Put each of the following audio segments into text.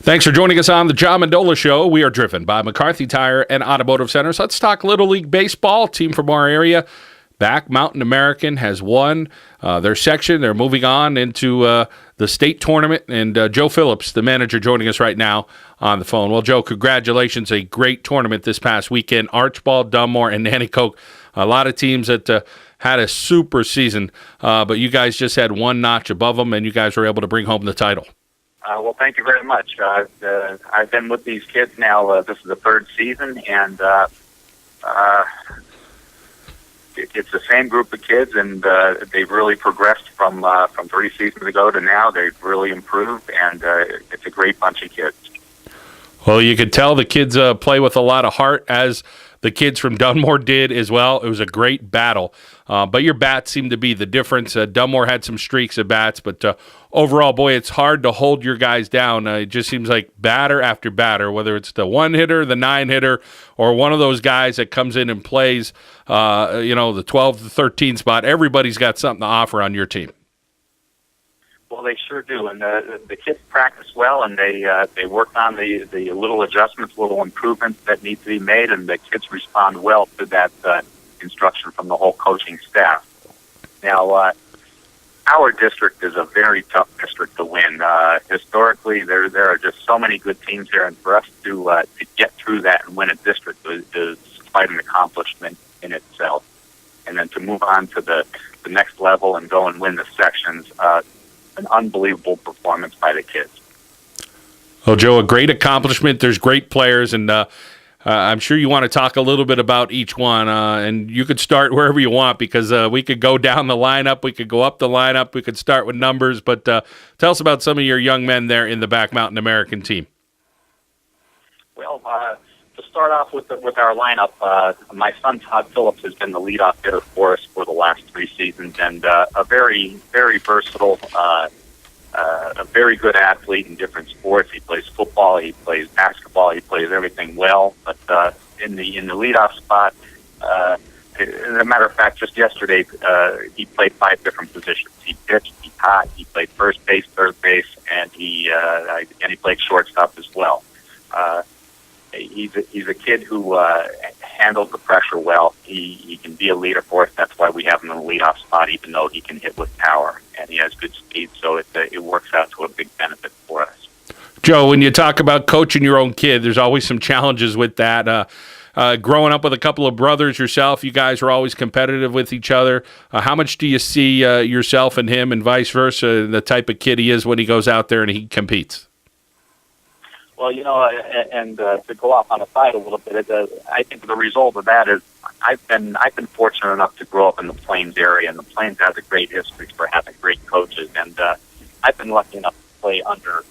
Thanks for joining us on the John Mendola Show. We are driven by McCarthy Tire and Automotive Centers. Let's talk Little League Baseball. Team from our area, Back Mountain American, has won their section. They're moving on into the state tournament. And Joe Phillips, the manager, joining us right now on the phone. Well, Joe, congratulations. A great tournament this past weekend. Archbald, Dunmore, and Nanticoke. A lot of teams that had a super season, but you guys just had one notch above them, and you guys were able to bring home the title. Well, thank you very much. I've been with these kids now. This is the third season, and it's the same group of kids, and they've really progressed from 3 seasons ago to now. They've really improved, and it's a great bunch of kids. Well, you could tell the kids play with a lot of heart, as the kids from Dunmore did as well. It was a great battle. But your bats seem to be the difference. Dunmore had some streaks of bats, but overall, boy, it's hard to hold your guys down. It just seems like batter after batter, whether it's the one hitter, the 9-hitter, or one of those guys that comes in and plays, the 12 to 13 spot. Everybody's got something to offer on your team. Well, they sure do, and the kids practice well, and they work on the little adjustments, little improvements that need to be made, and the kids respond well to that instruction from the whole coaching staff. Now, our district is a very tough district to win. Historically, there are just so many good teams here, and for us to get through that and win a district is quite an accomplishment in itself. And then to move on to the next level and go and win the sections, an unbelievable performance by the kids. Well, Joe, a great accomplishment. There's great players, and I'm sure you want to talk a little bit about each one, and you could start wherever you want, because we could go down the lineup, we could go up the lineup, we could start with numbers, but tell us about some of your young men there in the Back Mountain American team. Well, to start off with our lineup, my son Todd Phillips has been the leadoff hitter for us for the last 3 seasons, and a very, very versatile, a very good athlete in different sports. He plays football, he plays basketball, he plays everything well. But in the leadoff spot, as a matter of fact, just yesterday he played 5 different positions. He pitched, he caught, he played first base, third base, and he played shortstop as well. He's a kid who handles the pressure well. He can be a leader for us. That's why we have him in the leadoff spot, even though he can hit with power, and he has good speed. So it works out to a big benefit for us. Joe, when you talk about coaching your own kid, there's always some challenges with that. Growing up with a couple of brothers yourself, you guys are always competitive with each other. How much do you see yourself and him, and vice versa, the type of kid he is when he goes out there and he competes? Well, and to go off on the side a little bit, I think the result of that is I've been fortunate enough to grow up in the Plains area, and the Plains has a great history for having great coaches, and I've been lucky enough to play under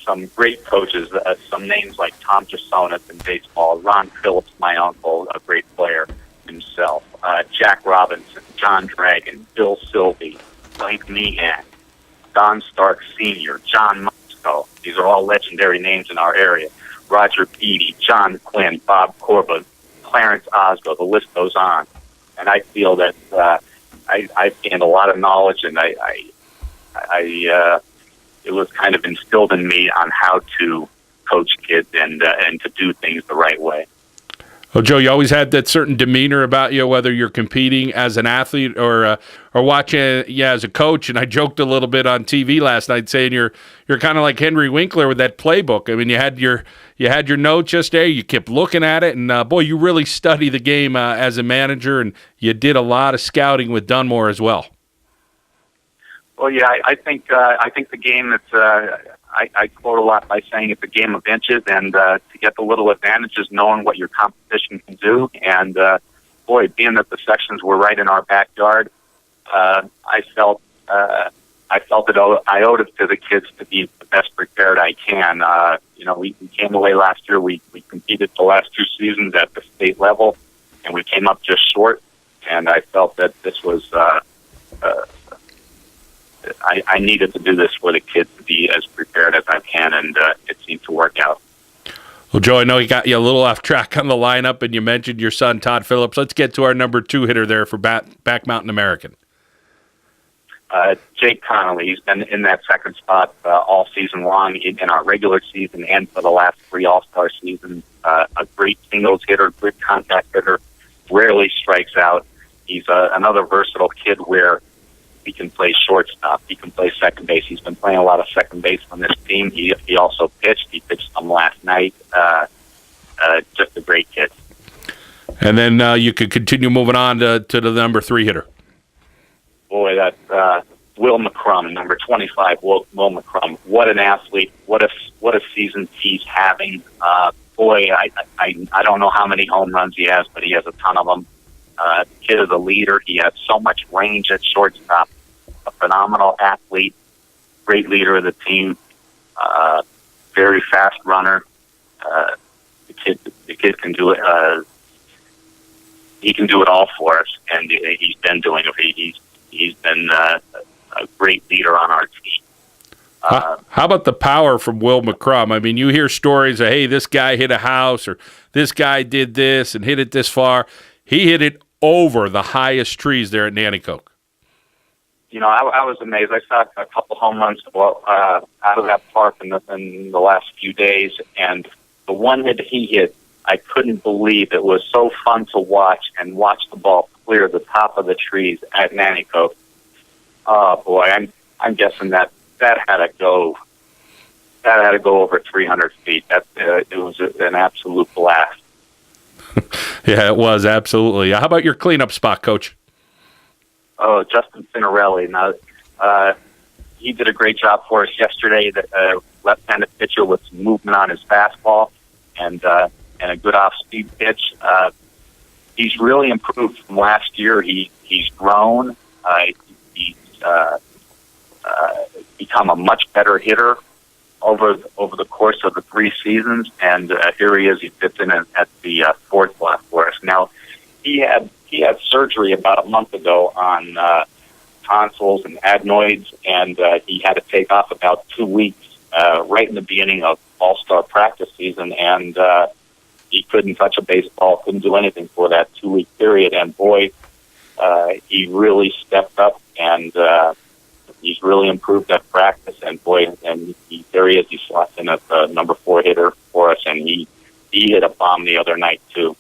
some great coaches, some names like Tom Jasonis in baseball, Ron Phillips, my uncle, a great player himself, Jack Robinson, John Dragon, Bill Sylvie, Frank Meehan, Don Stark Sr., John Moscow. These are all legendary names in our area. Roger Beatty, John Quinn, Bob Corba, Clarence Osgo, the list goes on. And I feel that I've gained a lot of knowledge, and it was kind of instilled in me on how to coach kids and to do things the right way. Well, Joe, you always had that certain demeanor about you, whether you're competing as an athlete or watching as a coach. And I joked a little bit on TV last night, saying you're kind of like Henry Winkler with that playbook. I mean, you had your notes just there. You kept looking at it, and boy, you really study the game as a manager, and you did a lot of scouting with Dunmore as well. Well, yeah, I think the game that's. I quote a lot by saying it's a game of inches, and to get the little advantages, knowing what your competition can do. And, boy, being that the sections were right in our backyard, I felt that I owed it to the kids to be the best prepared I can. We came away last year. We competed the last 2 seasons at the state level, and we came up just short. And I felt that this was I needed to do this for the kids to be as prepared as I can, and it seemed to work out. Well, Joe, I know he got you a little off track on the lineup, and you mentioned your son, Todd Phillips. Let's get to our number 2 hitter there for Back Mountain American. Jake Connolly, he's been in that second spot all season long in our regular season and for the last 3 All-Star seasons. A great singles hitter, good contact hitter, rarely strikes out. He's another versatile kid where he can play shortstop. He can play second base. He's been playing a lot of second base on this team. He also pitched. He pitched some last night. Just a great kid. And then you could continue moving on to the number 3 hitter. Boy, that Will McCrum, number 25, Will McCrum. What an athlete! What a season he's having. Boy, I don't know how many home runs he has, but he has a ton of them. Kid is a leader. He has so much range at shortstop. A phenomenal athlete, great leader of the team. Very fast runner. The kid can do it. He can do it all for us, and he's been doing it. He's been a great leader on our team. How about the power from Will McCrum? I mean, you hear stories of, hey, this guy hit a house, or this guy did this and hit it this far. He hit it over the highest trees there at Nanticoke. You know, I was amazed. I saw a couple home runs out of that park in the last few days, and the one that he hit, I couldn't believe. It was so fun to watch the ball clear the top of the trees at Nanticoke. Oh boy, I'm guessing that had to go. That had to go over 300 feet. It was an absolute blast. Yeah, it was, absolutely. How about your cleanup spot, Coach? Oh, Justin Finarelli. Now, he did a great job for us yesterday. The left-handed pitcher with some movement on his fastball and a good off-speed pitch. He's really improved from last year. He's grown. He's become a much better hitter over the course of the 3 seasons, and here he is. He fits in at the 4th slot for us. Now, he had surgery about a month ago on tonsils and adenoids, and he had to take off about 2 weeks right in the beginning of All-Star practice season, and he couldn't touch a baseball, couldn't do anything for that 2-week period, and boy, he really stepped up, and he's really improved at practice, and boy, and there he is. He slots in as the number 4 hitter for us, and he hit a bomb the other night too.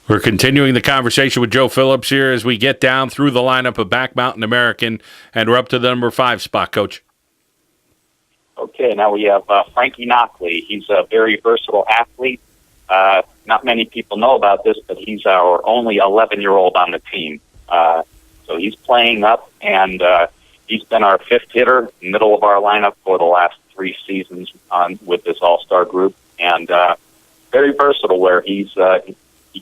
We're continuing the conversation with Joe Phillips here as we get down through the lineup of Back Mountain American, and we're up to the number 5 spot, Coach. Okay, now we have Frankie Knockley. He's a very versatile athlete. Not many people know about this, but he's our only 11-year-old on the team. So he's playing up, and he's been our 5th hitter, middle of our lineup for the last 3 seasons with this All-Star group, and very versatile where he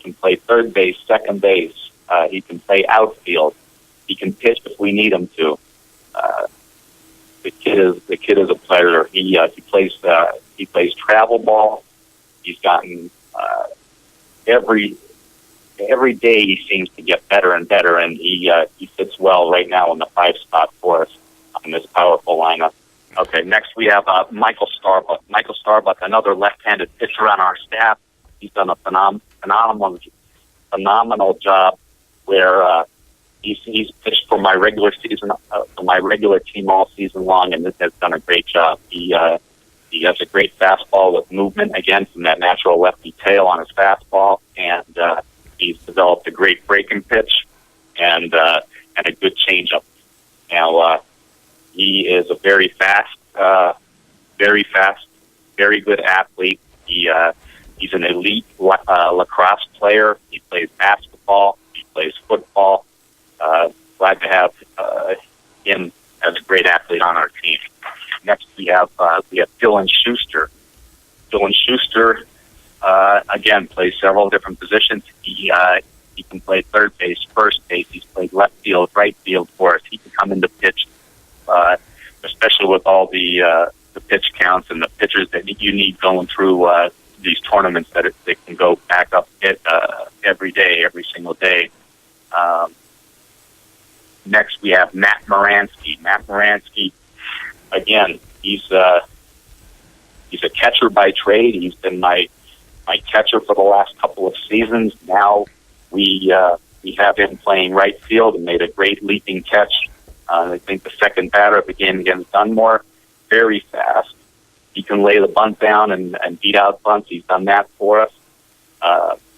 can play third base, second base. He can play outfield. He can pitch if we need him to. The kid is a player. He plays travel ball. He's gotten every day he seems to get better and better, and he fits well right now in the 5 spot for us on this powerful lineup. Okay, next we have Michael Starbuck. Michael Starbuck, another left-handed pitcher on our staff. He's done a phenomenal job where he's pitched for my regular season, for my regular team all season long, and has done a great job. He has a great fastball with movement, again, from that natural lefty tail on his fastball, and he's developed a great breaking pitch and a good changeup. Now, he is a very fast, very good athlete. He's an elite lacrosse player. He plays basketball. He plays football. Glad to have him as a great athlete on our team. Next, we have Dylan Schuster. Dylan Schuster, again, plays several different positions. He can play third base, first base. He's played left field, right field for us. He can come into pitch, especially with all the pitch counts and the pitchers that you need going through these tournaments that can go back up every day, every single day. Next, we have Matt Moransky. Matt Moransky, again, he's a catcher by trade. He's been my catcher for the last couple of seasons. Now we have him playing right field and made a great leaping catch I think the second batter of the game against Dunmore, very fast. He can lay the bunt down and beat out bunts. He's done that for us.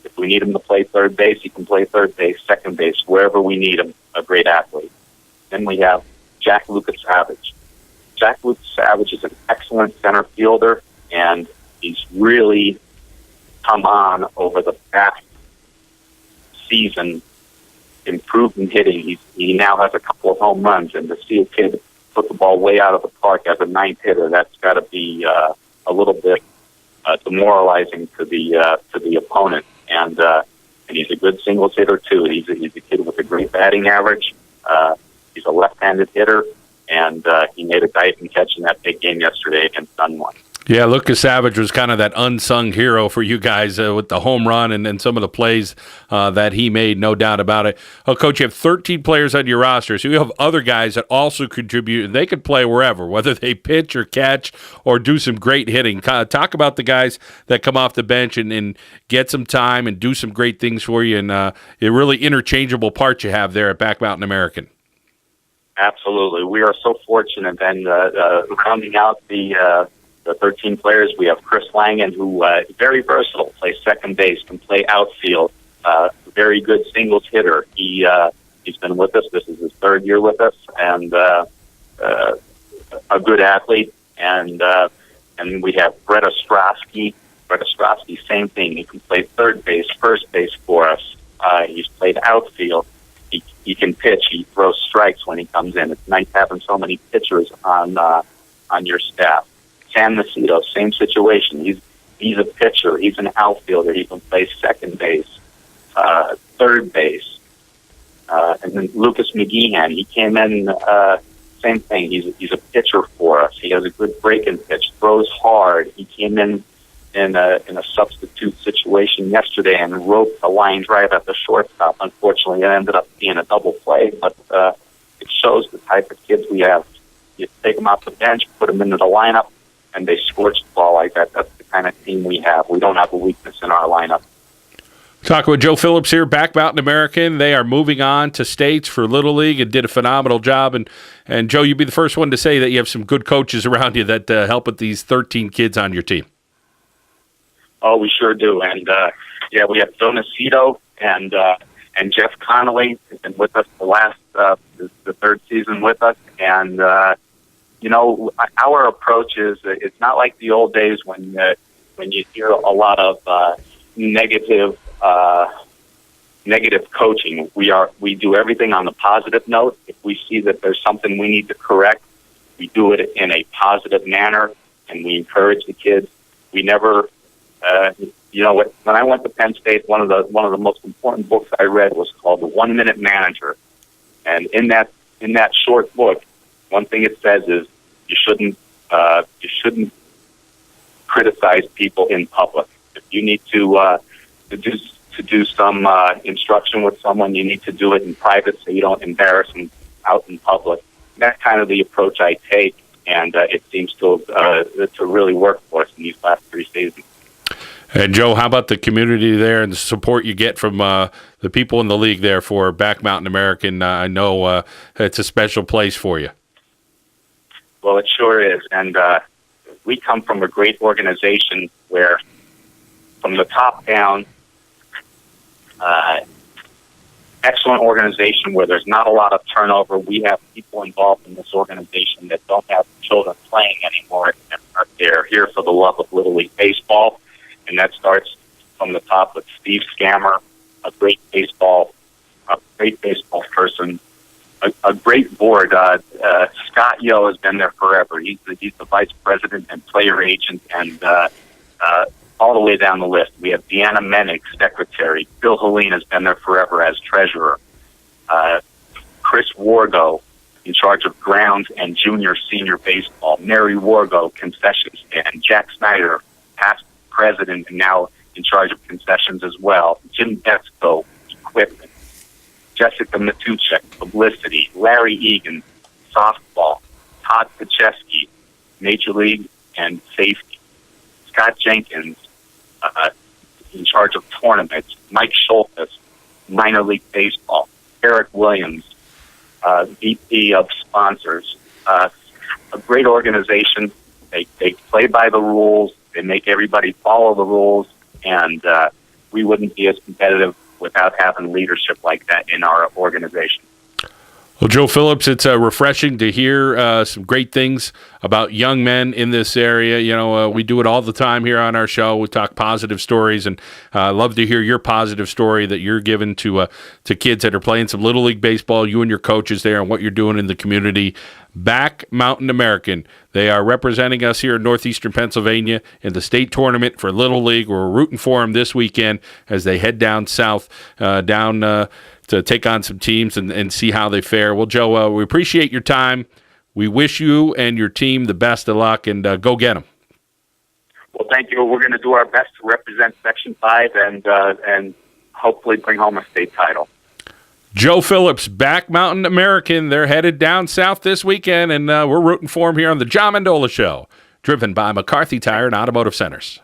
If we need him to play third base, he can play third base, second base, wherever we need him, a great athlete. Then we have Jack Lucas Savage. Jack Lucas Savage is an excellent center fielder, and he's really come on over the past season, improved in hitting. He now has a couple of home runs, and to see a kid put the ball way out of the park as a ninth hitter, that's got to be a little bit demoralizing to the opponent. And he's a good singles hitter too. He's a kid with a great batting average. He's a left-handed hitter, and he made a diving catch in that big game yesterday against Dunmore. Yeah, Lucas Savage was kind of that unsung hero for you guys with the home run and some of the plays that he made, no doubt about it. Oh, Coach, you have 13 players on your roster, so you have other guys that also contribute, and they could play wherever, whether they pitch or catch or do some great hitting. Talk about the guys that come off the bench and get some time and do some great things for you, and a really interchangeable part you have there at Back Mountain American. Absolutely. We are so fortunate, and rounding out the 13 players, we have Chris Langen, who is very versatile, plays second base, can play outfield, very good singles hitter. He's been with us. This is his third year with us, and a good athlete. And we have Brett Ostrowski. Brett Ostrowski, same thing. He can play third base, first base for us. He's played outfield. He can pitch. He throws strikes when he comes in. It's nice having so many pitchers on your staff. Sam Macedo, same situation. He's a pitcher. He's an outfielder. He can play second base, third base. And then Lucas McGeehan, he came in, same thing. He's a pitcher for us. He has a good break-in pitch, throws hard. He came in a substitute situation yesterday and roped the line drive at the shortstop. Unfortunately, it ended up being a double play, but it shows the type of kids we have. You take them off the bench, put them into the lineup, and they scorch the ball like that. That's the kind of team we have. We don't have a weakness in our lineup. Talking with Joe Phillips here, Back Mountain American. They are moving on to states for Little League and did a phenomenal job. And Joe, you'd be the first one to say that you have some good coaches around you that help with these 13 kids on your team. Oh, we sure do. And, we have Phil Macedo and Jeff Connolly has been with us the third season with us. And, our approach is it's not like the old days when you hear a lot of negative coaching. We do everything on the positive note. If we see that there's something we need to correct, we do it in a positive manner, and we encourage the kids. We never, when I went to Penn State, one of the most important books I read was called The 1 Minute Manager, and in that short book, one thing it says is you shouldn't criticize people in public. If you need to do some instruction with someone, you need to do it in private so you don't embarrass them out in public. That's kind of the approach I take, and it seems to really work for us in these last 3 seasons. And Joe, how about the community there and the support you get from the people in the league there for Back Mountain American? I know it's a special place for you. Well, it sure is, and we come from a great organization where, from the top down, excellent organization where there's not a lot of turnover. We have people involved in this organization that don't have children playing anymore. They're here for the love of Little League baseball, and that starts from the top with Steve Scammer, a great baseball person, a great board. Scott Yo has been there forever. He's the vice president and player agent, and all the way down the list. We have Deanna Menig, secretary. Bill Helene has been there forever as treasurer. Chris Wargo, in charge of grounds and junior, senior baseball. Mary Wargo, concession stand. Jack Snyder, past president and now in charge of concessions as well. Jim Betzko, equipment. Jessica Matuchek, publicity. Larry Egan, softball. Todd Pacheski, Major League and safety. Scott Jenkins, in charge of tournaments. Mike Schultes, minor league baseball. Eric Williams, VP of sponsors. A great organization. They play by the rules. They make everybody follow the rules, and we wouldn't be as competitive without having leadership like that in our organization. Well, Joe Phillips, it's refreshing to hear some great things about young men in this area. You know, we do it all the time here on our show. We talk positive stories, and I love to hear your positive story that you're giving to kids that are playing some Little League baseball, you and your coaches there, and what you're doing in the community. Back Mountain American. They are representing us here in northeastern Pennsylvania in the state tournament for Little League. We're rooting for them this weekend as they head down south, to take on some teams and see how they fare. Well, Joe, we appreciate your time. We wish you and your team the best of luck, and go get them. Well, thank you. We're going to do our best to represent Section 5 and hopefully bring home a state title. Joe Phillips, Back Mountain American. They're headed down south this weekend, and we're rooting for them here on the John Mendola Show, driven by McCarthy Tire and Automotive Centers.